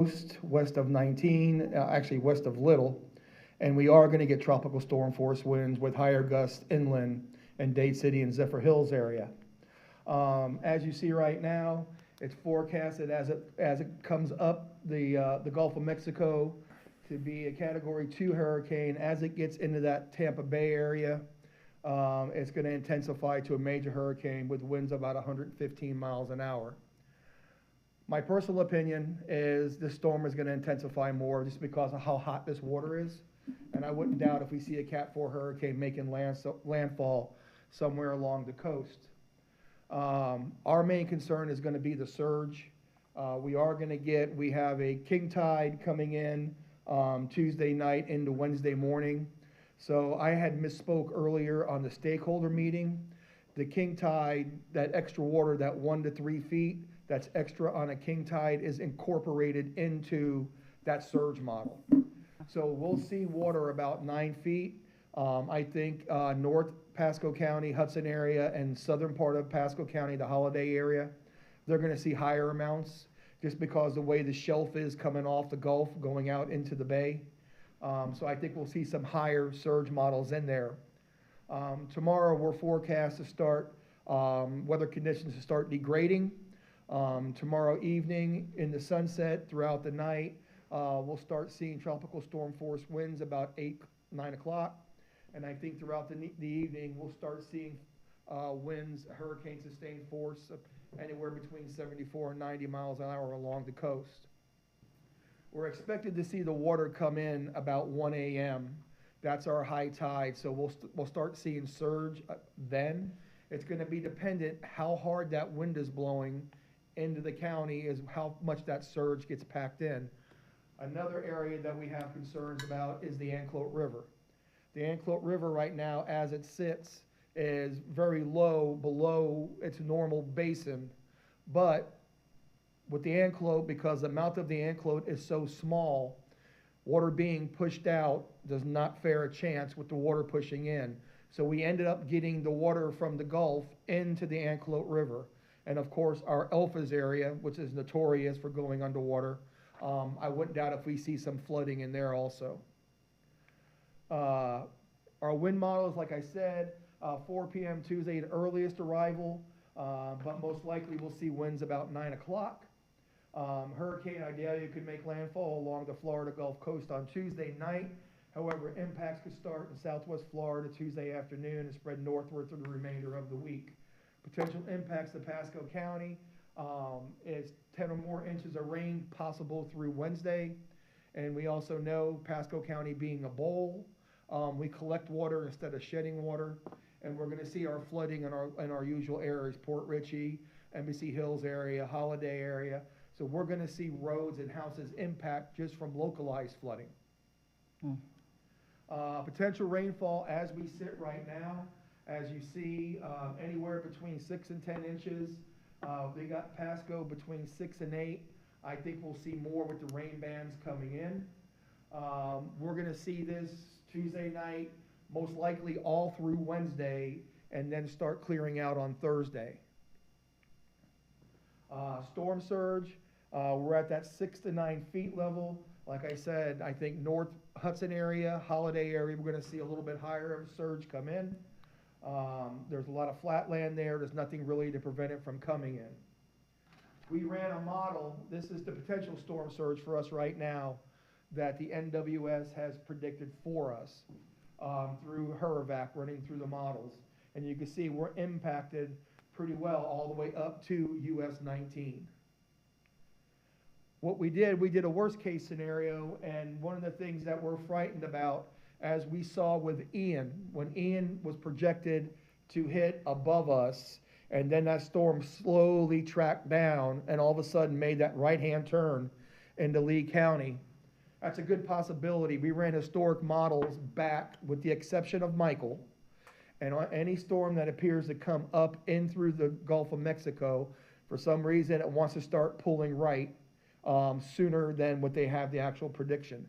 west of 19, actually west of Little, and we are going to get tropical storm force winds with higher gusts inland in Dade City and Zephyr Hills area. As you see right now, it's forecasted as it comes up the Gulf of Mexico to be a Category 2 hurricane. As it gets into that Tampa Bay area, it's going to intensify to a major hurricane with winds about 115 miles an hour. My personal opinion is this storm is going to intensify more just because of how hot this water is. And I wouldn't doubt if we see a Cat 4 hurricane making landfall somewhere along the coast. Our main concern is going to be the surge. We have a king tide coming in Tuesday night into Wednesday morning. So I had misspoke earlier on the stakeholder meeting. The king tide, that extra water, that 1 to 3 feet, that's extra on a king tide is incorporated into that surge model. So we'll see water about 9 feet. I think North Pasco County, Hudson area, and southern part of Pasco County, the Holiday area, they're going to see higher amounts just because the way the shelf is coming off the Gulf going out into the bay. So I think we'll see some higher surge models in there. Tomorrow we're forecast to start weather conditions to start degrading. Tomorrow evening in the sunset throughout the night, we'll start seeing tropical storm force winds about 8, 9 o'clock. And I think throughout the evening, we'll start seeing winds, hurricane sustained force anywhere between 74 and 90 miles an hour along the coast. We're expected to see the water come in about 1 a.m. That's our high tide, so we'll start seeing surge then. It's going to be dependent how hard that wind is blowing into the county is how much that surge gets packed in. Another area that we have concerns about is the Anclote River. The Anclote River right now, as it sits, is very low below its normal basin, but with the Anclote, because the mouth of the Anclote is so small, water being pushed out does not fare a chance with the water pushing in. So we ended up getting the water from the Gulf into the Anclote River. And of course, our Elfas area, which is notorious for going underwater, I wouldn't doubt if we see some flooding in there also. Our wind models, like I said, 4 p.m. Tuesday, the earliest arrival, but most likely we'll see winds about 9 o'clock. Hurricane Idalia could make landfall along the Florida Gulf Coast on Tuesday night. However, impacts could start in southwest Florida Tuesday afternoon and spread northward through the remainder of the week. Potential impacts to Pasco County is 10 or more inches of rain possible through Wednesday. And we also know Pasco County being a bowl, we collect water instead of shedding water. And we're going to see our flooding in our usual areas, Port Richey, Embassy Hills area, Holiday area. So we're going to see roads and houses impact just from localized flooding. Potential rainfall as we sit right now, as you see, anywhere between 6 and 10 inches. They got Pasco between 6 and 8. I think we'll see more with the rain bands coming in. We're going to see this Tuesday night, most likely all through Wednesday, and then start clearing out on Thursday. Storm surge, we're at that 6 to 9 feet level. Like I said, I think North Hudson area, Holiday area, we're going to see a little bit higher surge come in. There's a lot of flat land there. There's nothing really to prevent it from coming in. We ran a model. This is the potential storm surge for us right now that the NWS has predicted for us through HurEvac, running through the models. And you can see we're impacted pretty well all the way up to US 19. What we did a worst case scenario, and one of the things that we're frightened about, as we saw with Ian, when Ian was projected to hit above us, and then that storm slowly tracked down and all of a sudden made that right-hand turn into Lee County. That's a good possibility. We ran historic models back, with the exception of Michael, and on any storm that appears to come up in through the Gulf of Mexico, for some reason it wants to start pulling right sooner than what they have the actual prediction.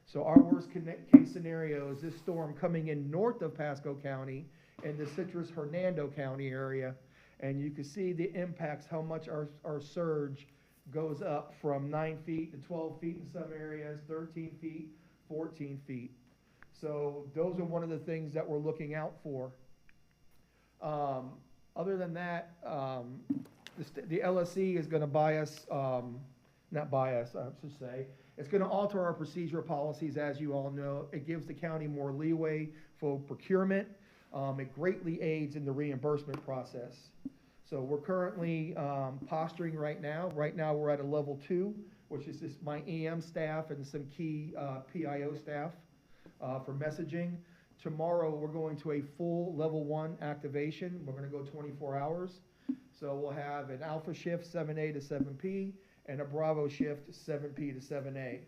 So our worst case scenario is this storm coming in north of Pasco County in the Citrus Hernando County area, and you can see the impacts, how much our surge goes up from 9 feet to 12 feet in some areas, 13 feet, 14 feet. So those are one of the things that we're looking out for. Other than that, the LSC is going to buy us, not buy us, I should say. It's going to alter our procedural policies, as you all know. It gives the county more leeway for procurement. It greatly aids in the reimbursement process. So we're currently posturing right now. Right now we're at a level 2, which is just my EM staff and some key PIO staff for messaging. Tomorrow we're going to a full level 1 activation. We're going to go 24 hours. So we'll have an alpha shift 7A to 7P and a Bravo shift 7P to 7A.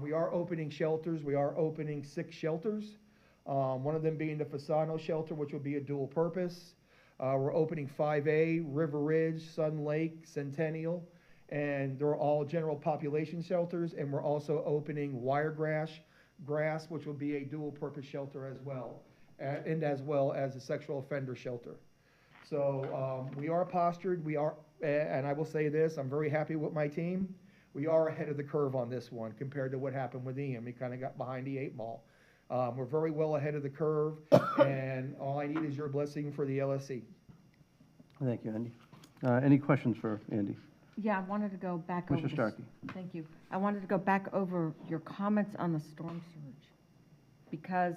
We are opening shelters. We are opening 6 shelters. One of them being the Fasano shelter, which will be a dual purpose. We're opening 5A, River Ridge, Sun Lake, Centennial, and they're all general population shelters. And we're also opening Wiregrass, which will be a dual purpose shelter as well, and as well as a sexual offender shelter. So we are postured. We are, and I will say this, I'm very happy with my team. We are ahead of the curve on this one compared to what happened with Ian. We kind of got behind the 8 ball. We're very well ahead of the curve, and all I need is your blessing for the LSC. Thank you, Andy. Any questions for Andy? Yeah, I wanted to go back over. Mr. Starkey. Thank you. I wanted to go back over your comments on the storm surge, because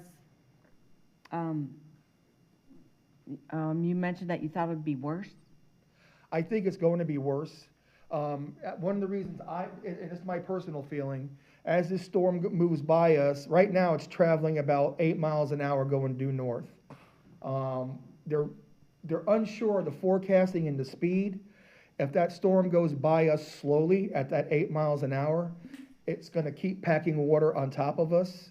you mentioned that you thought it would be worse. I think it's going to be worse. One of the reasons and it's my personal feeling, as this storm moves by us, right now it's traveling about 8 miles an hour going due north. They're unsure of the forecasting and the speed. If that storm goes by us slowly at that 8 miles an hour, it's going to keep packing water on top of us,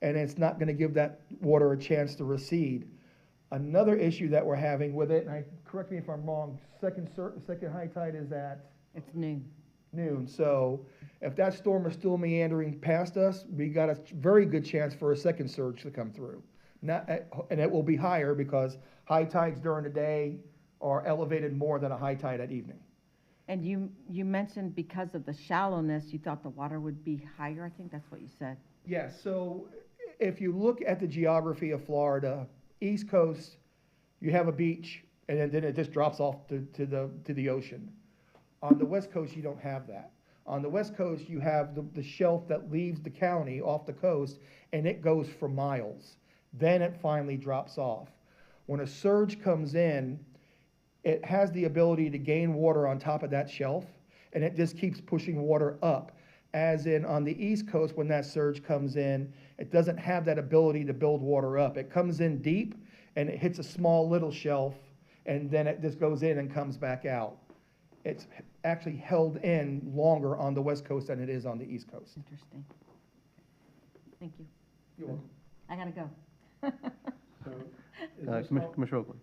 and it's not going to give that water a chance to recede. Another issue that we're having with it, and correct me if I'm wrong, second high tide is at? It's noon. Noon. So if that storm is still meandering past us, we got a very good chance for a second surge to come through. And it will be higher because high tides during the day are elevated more than a high tide at evening. And you mentioned because of the shallowness, you thought the water would be higher. I think that's what you said. Yes. So if you look at the geography of Florida, East Coast, you have a beach, and then it just drops off to the ocean. On the West Coast, you don't have that. On the West Coast, you have the shelf that leaves the county off the coast, and it goes for miles. Then it finally drops off. When a surge comes in, it has the ability to gain water on top of that shelf, and it just keeps pushing water up. As in on the East Coast, when that surge comes in, it doesn't have that ability to build water up. It comes in deep, and it hits a small little shelf, and then it just goes in and comes back out. It's actually held in longer on the West Coast than it is on the East Coast. Interesting. Thank you. You're welcome. I gotta go. So Commissioner Oakley.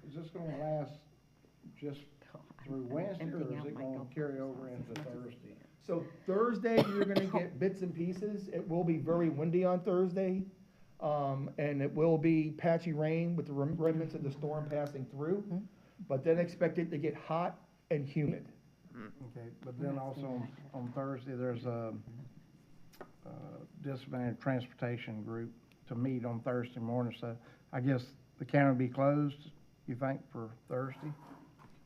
is this going to last just through Wednesday, or is it going to carry over into Thursday? So Thursday, you're going to get bits and pieces. It will be very windy on Thursday, and it will be patchy rain with the remnants of the storm passing through. But then expect it to get hot and humid. Okay, but then also on Thursday, there's a disadvantaged transportation group to meet on Thursday morning, so I guess the county will be closed, you think, for Thursday?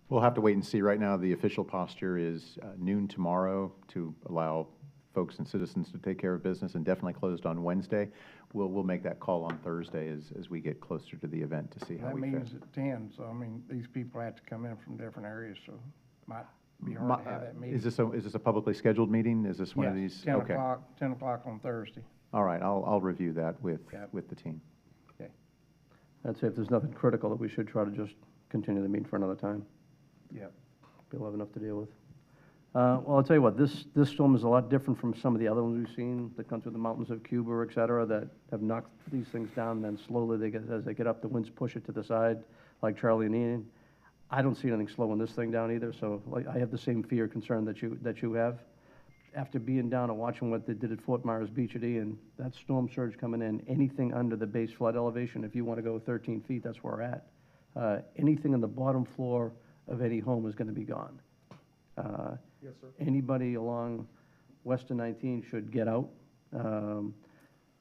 We'll have to wait and see. Right now, the official posture is noon tomorrow to allow folks and citizens to take care of business, and definitely closed on Wednesday. We'll make that call on Thursday as we get closer to the event to see how we fit. That means at 10, so I mean, these people have to come in from different areas, so it might be hard to have that meeting. Is this a publicly scheduled meeting? Is this one of these? Yes, 10 Okay. o'clock, 10 o'clock on Thursday. All right, I'll review that with the team. Okay. I'd say if there's nothing critical, that we should try to just continue the meeting for another time. Yep. We'll have enough to deal with. Well, I'll tell you what, this storm is a lot different from some of the other ones we've seen that come through the mountains of Cuba, et cetera, that have knocked these things down, and then slowly as they get up, the winds push it to the side, like Charlie and Ian. I don't see anything slowing this thing down either, so like, I have the same fear, concern that you have. After being down and watching what they did at Fort Myers Beach at Ian, that storm surge coming in, anything under the base flood elevation, if you want to go 13 feet, that's where we're at. Anything on the bottom floor of any home is going to be gone. Yes, sir. Anybody along Western 19 should get out.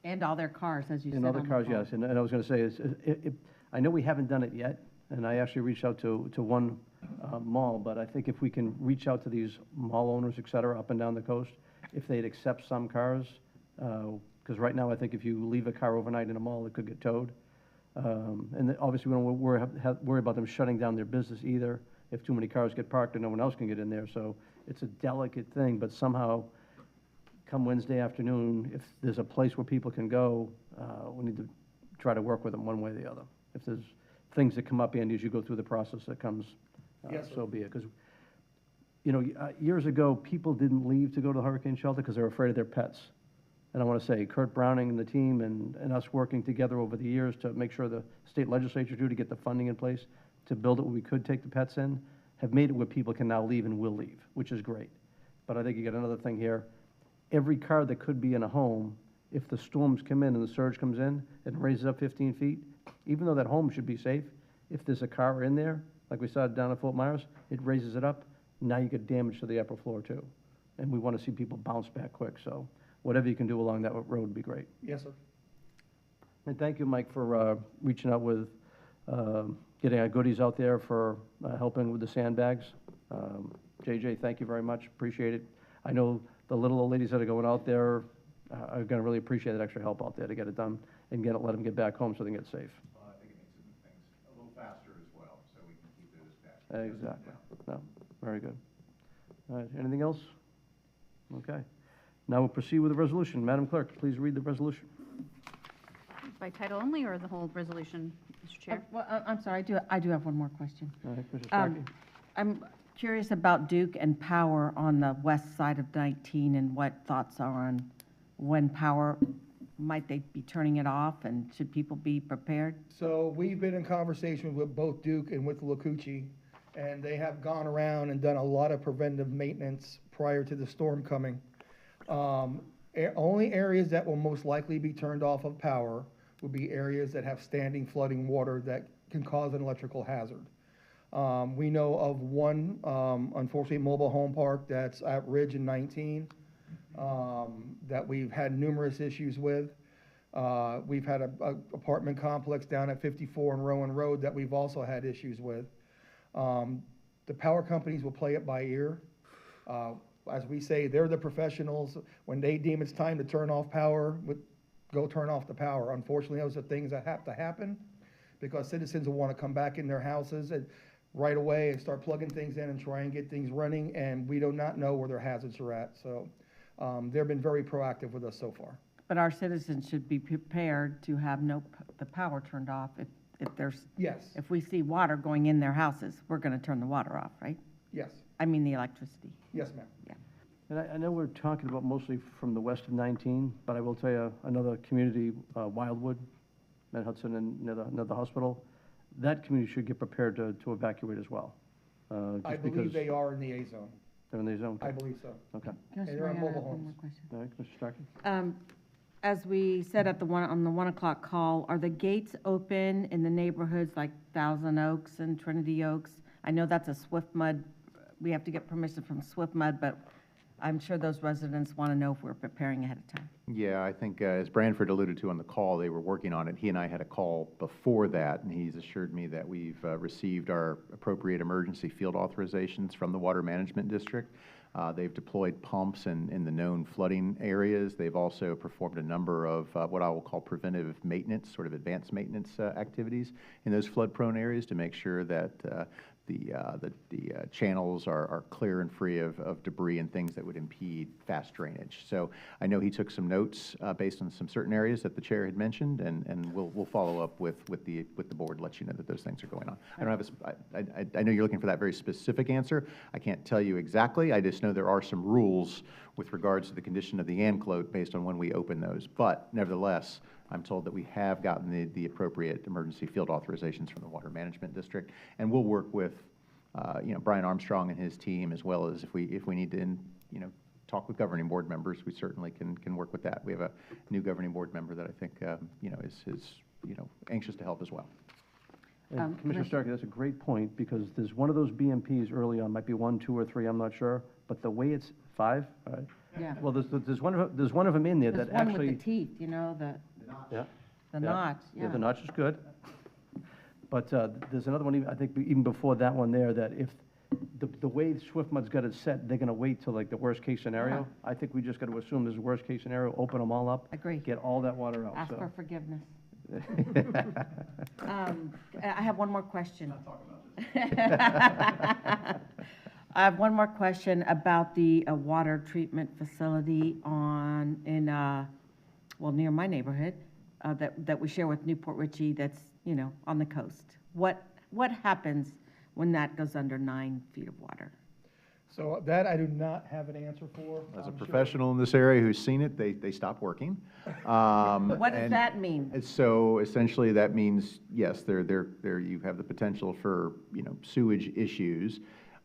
And all their cars, as you said In on other the cars, phone. yes, and I was gonna say, I know we haven't done it yet, and I actually reached out to one mall, but I think if we can reach out to these mall owners, et cetera, up and down the coast, if they'd accept some cars, because right now, I think if you leave a car overnight in a mall, it could get towed. And then obviously, we don't worry about them shutting down their business either, if too many cars get parked and no one else can get in there, so it's a delicate thing, but somehow, come Wednesday afternoon, if there's a place where people can go, we need to try to work with them one way or the other. If there's things that come up, Andy, as you go through the process that comes, Yes, sir. so be it. Because, you know, years ago, people didn't leave to go to the hurricane shelter because they were afraid of their pets. And I want to say, Kurt Browning and the team and us working together over the years to make sure the state legislature do to get the funding in place to build it where we could take the pets in, have made it where people can now leave and will leave, which is great. But I think you got another thing here. Every car that could be in a home, if the storms come in and the surge comes in and raises up 15 feet, even though that home should be safe, if there's a car in there, like we saw down at Fort Myers, it raises it up, now you get damage to the upper floor too. And we want to see people bounce back quick, so whatever you can do along that road would be great. Yes, sir. And thank you, Mike, for reaching out with, getting our goodies out there, for helping with the sandbags. JJ, thank you very much, appreciate it. I know the little old ladies that are going out there are gonna really appreciate that extra help out there to get it done and let them get back home so they can get safe. Well, I think it makes things a little faster as well, so we can keep those back. Exactly, no, very good. All right, anything else? Okay. Now we'll proceed with the resolution. Madam Clerk, please read the resolution. By title only or the whole resolution, Mr. Chair? Well, I'm sorry, I do have one more question. All right, Commissioner Starkey? I'm curious about Duke and power on the west side of 19 and what thoughts are on when power, might they be turning it off, and should people be prepared? So we've been in conversation with both Duke and with Lakuchi, and they have gone around and done a lot of preventive maintenance prior to the storm coming. Only areas that will most likely be turned off of power would be areas that have standing flooding water that can cause an electrical hazard. We know of one, unfortunately, mobile home park that's at Ridge in 19, that we've had numerous issues with. We've had a apartment complex down at 54 and Rowan Road that we've also had issues with. The power companies will play it by ear. As we say, they're the professionals. When they deem it's time to turn off power, go turn off the power. Unfortunately, those are things that have to happen because citizens will want to come back in their houses and right away and start plugging things in and try and get things running, and we do not know where their hazards are at. So they've been very proactive with us so far. But our citizens should be prepared to have the power turned off if there's, Yes, if we see water going in their houses, we're going to turn the water off, right? yes, I mean, the electricity. yes, ma'am. And I know we're talking about mostly from the west of 19, but I will tell you, another community, Wildwood, Mount Hudson and near the hospital, that community should get prepared to evacuate as well. I just believe because they are in the A zone. they're in the zone. I believe so. Okay. Commissioner they're on Mariano, I mobile have one homes. more question. All right, Commissioner Starkey? As we said on the 1 o'clock call, are the gates open in the neighborhoods like Thousand Oaks and Trinity Oaks? I know that's a Swift Mud, we have to get permission from Swift Mud, but I'm sure those residents want to know if we're preparing ahead of time. Yeah, I think as Branford alluded to on the call, they were working on it. He and I had a call before that, and he's assured me that we've received our appropriate emergency field authorizations from the Water Management District. They've deployed pumps in the known flooding areas. They've also performed a number of what I will call preventive maintenance, sort of advanced maintenance activities in those flood-prone areas to make sure that the channels are clear and free of debris and things that would impede fast drainage. So I know he took some notes based on some certain areas that the chair had mentioned, and we'll follow up with the board, let you know that those things are going on. I don't have I know you're looking for that very specific answer. I can't tell you exactly. I just know there are some rules with regards to the condition of the anclote based on when we open those. But nevertheless, I'm told that we have gotten the appropriate emergency field authorizations from the Water Management District, and we'll work with, Brian Armstrong and his team, as well as if we need to, talk with governing board members, we certainly can work with that. We have a new governing board member that I think, is anxious to help as well. And Commissioner Starkey, that's a great point, because there's one of those BMPs early on, might be 1, 2, or 3, I'm not sure, but the way it's, 5? All right. Yeah. Well, there's one of them in there There's that one with actually. the teeth, you know, Yeah. the Yeah. notch, Yeah, yeah. the notch is good. But there's another one, I think even before that one there, that if, the way Swift Mud's got it set, they're gonna wait till like the worst-case scenario. Yeah. I think we just gotta assume there's a worst-case scenario, open them all up. Agree. Get all that water out, Ask so. for forgiveness. I have one more question. I have one more question about the water treatment facility near my neighborhood, that we share with Newport Richey, that's, you know, on the coast. What happens when that goes under 9 feet of water? So that I do not have an answer for. As a I'm sure- professional in this area who's seen it, they stop working. What does and- that mean? And so essentially, that means, yes, you have the potential for, you know, sewage issues.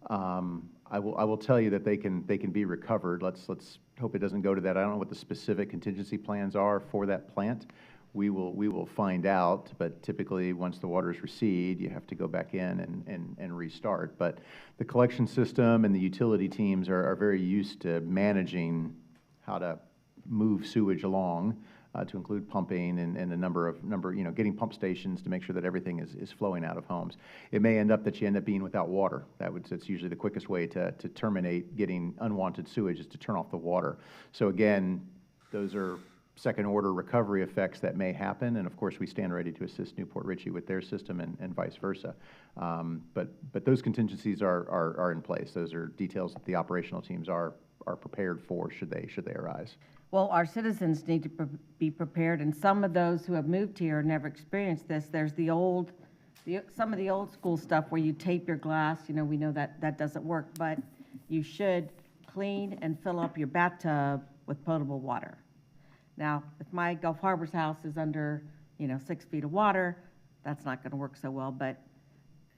I will tell you that they can be recovered. Let's hope it doesn't go to that. I don't know what the specific contingency plans are for that plant. We will find out, but typically, once the waters recede, you have to go back in and restart. But the collection system and the utility teams are very used to managing how to move sewage along, to include pumping and a number, you know, getting pump stations to make sure that everything is flowing out of homes. It may end up that you end up being without water. That's usually the quickest way to terminate getting unwanted sewage, is to turn off the water. So again, those are second-order recovery effects that may happen, and of course, we stand ready to assist Newport Richey with their system and vice versa. But those contingencies are in place. Those are details that the operational teams are prepared for should they arise. Well, our citizens need to be prepared, and some of those who have moved here never experienced this. There's some of the old school stuff where you tape your glass, you know, we know that doesn't work, but you should clean and fill up your bathtub with potable water. Now, if my Gulf Harbor's house is under, you know, 6 feet of water, that's not gonna work so well, but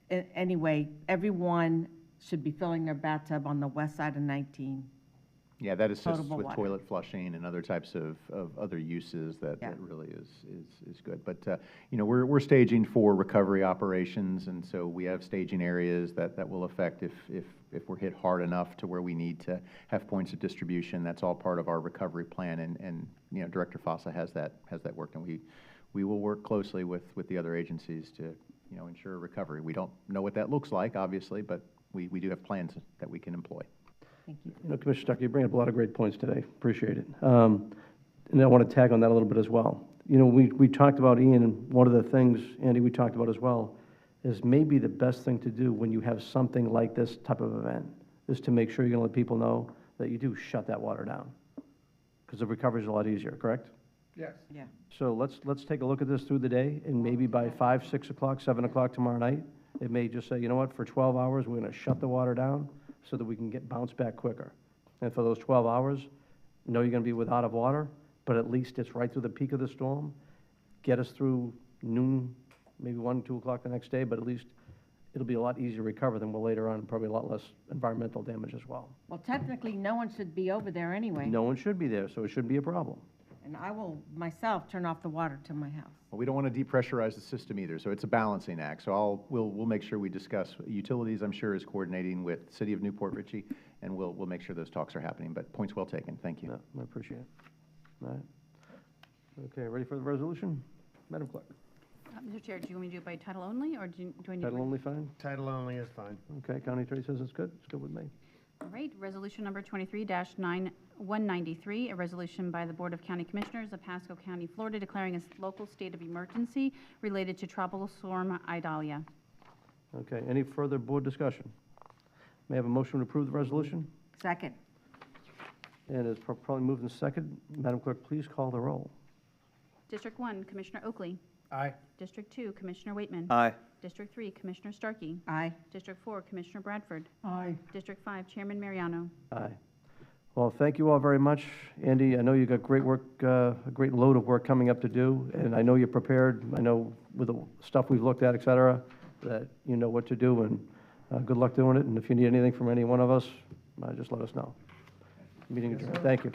anyway, everyone should be filling their bathtub on the west side of 19. Yeah, that assists Potable with water. toilet flushing and other types of other uses that Yeah. really is good. But, you know, we're staging for recovery operations, and so we have staging areas that will affect if we're hit hard enough to where we need to have points of distribution. That's all part of our recovery plan, and you know, Director Fossa has that worked, and we will work closely with the other agencies to, you know, ensure recovery. We don't know what that looks like, obviously, but we do have plans that we can employ. Thank you. You know, Commissioner Stuckey, you bring up a lot of great points today. Appreciate it. And I want to tag on that a little bit as well. You know, we talked about, Ian, and one of the things, Andy, we talked about as well, is maybe the best thing to do when you have something like this type of event is to make sure you're going to let people know that you do shut that water down, because the recovery is a lot easier, correct? Yes. Yeah. So let's take a look at this through the day, and maybe by 5, 6 o'clock, 7 o'clock tomorrow night, it may just say, you know what, for 12 hours, we're going to shut the water down so that we can bounce back quicker. And for those 12 hours, know you're going to be without of water, but at least it's right through the peak of the storm. Get us through noon, maybe 1, 2 o'clock the next day, but at least it'll be a lot easier to recover than will later on, probably a lot less environmental damage as well. Well, technically, no one should be over there anyway. No one should be there, so it shouldn't be a problem. And I will myself turn off the water to my house. Well, we don't want to depressurize the system either, so it's a balancing act. So we'll make sure we discuss. Utilities, I'm sure, is coordinating with City of Newport Richey, and we'll make sure those talks are happening. But points well taken. Thank you. No, I appreciate it. All right. Okay, ready for the resolution? Madam Clerk, Mr. Chair, do you want me to do it by title only, or do I need? title only fine? Title only is fine. Okay, County Attorney says it's good. It's good with me. All right, resolution number 23-193, a resolution by the Board of County Commissioners of Pasco County, Florida, declaring a local state of emergency related to tropical storm Idalia. Okay, any further board discussion? May I have a motion to approve the resolution? Second. And it's probably moved in second. Madam Clerk, please call the roll. District 1, Commissioner Oakley. Aye. District 2, Commissioner Waitman. Aye. District 3, Commissioner Starkey. Aye. District 4, Commissioner Bradford. Aye. District 5, Chairman Mariano. Aye. Well, thank you all very much. Andy, I know you got great work, a great load of work coming up to do, and I know you're prepared. I know with the stuff we've looked at, et cetera, that you know what to do, and good luck doing it. And if you need anything from any one of us, just let us know. Meeting adjourned. Thank you.